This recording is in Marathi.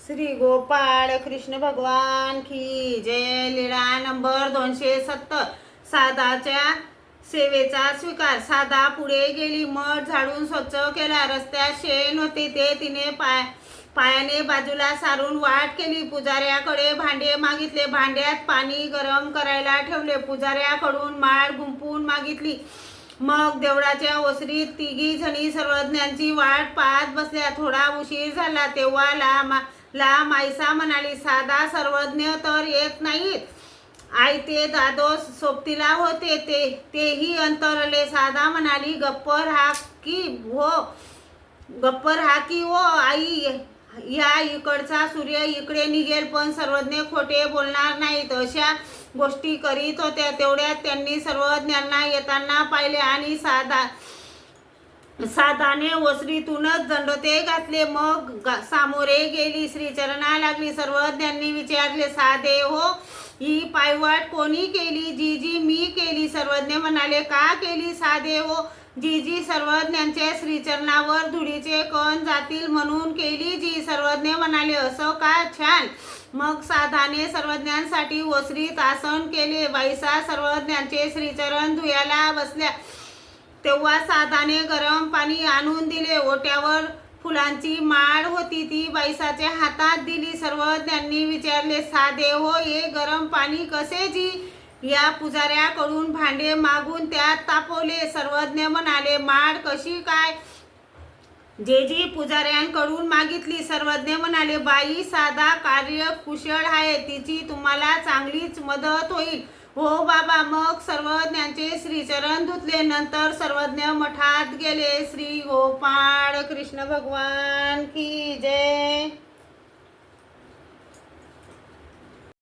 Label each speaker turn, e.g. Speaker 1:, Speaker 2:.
Speaker 1: श्री गोपाळ कृष्ण भगवान की जय. लीळा नंबर 270. साधाच्या सेवेचा स्वीकार. साधा पुढे गेली. मठ झाडून स्वच्छ केला. रस्त्यात शेण होते ते तिने पायाने बाजूला सारून वाट केली. पुजाऱ्याकडे भांडे मागितले. भांड्यात पाणी गरम करायला ठेवले. पुजाऱ्याकडून माळ गुंफून मागितली. मग देवळाच्या ओसरीत तिघी जणी सर्वज्ञांची वाट पाहत बसल्या. थोडा उशीर झाला तेव्हा मायसा म्हणाली, साधा सर्वज्ञ तर येत नाहीत. आई ते दादोस सोबतीला होते तेही अंतरले. साधा म्हणाली, गप्पर हा की हो आई, या इकडचा सूर्य इकडे निघेल. पण सर्वज्ञ खोटे बोलणार नाहीत अशा गोष्टी करीत होत्या. तेवढ्यात त्यांनी सर्वज्ञांना येताना पाहिले आणि साधाने ओसरीतूनच दंडोते घातले. मग सामोरे गेली. श्रीचरणा लागली. सर्वज्ञांनी विचारले, साधे हो, ही पायवाट कोणी केली? जीजी मी केली. सर्वज्ञ म्हणाले, का केली साधे हो? जीजी सर्वज्ञांच्या श्रीचरणावर धुळीचे कण जातील म्हणून केली जी. सर्वज्ञ म्हणाले, असं का? छान. मग साधाने सर्वज्ञांसाठी ओसरीत आसन केले. बाईसा सर्वज्ञांचे श्रीचरण धुयाला बसल्या तेव्हा साधाने गरम पाणी आणून दिले. ओट्यावर फुलांची माळ होती ती बाईसाच्या हातात दिली. सर्वज्ञांनी विचारले, साधे हो, हे गरम पाणी कसे जी? या पुजाऱ्याकडून भांडे मागून त्यात तापवले. सर्वज्ञ म्हणाले, माळ कशी काय? जेजी पुजाऱ्यांकडून मागितली. सर्वज्ञ म्हणाले, बाई साधा कार्यकुशल आहे, तिची तुम्हाला चांगलीच मदत होईल. हो बाबा. मग सर्वज्ञांचे श्रीचरण धुतले. नंतर सर्वज्ञ मठात गेले. श्री गोपाळ कृष्ण भगवान की जय.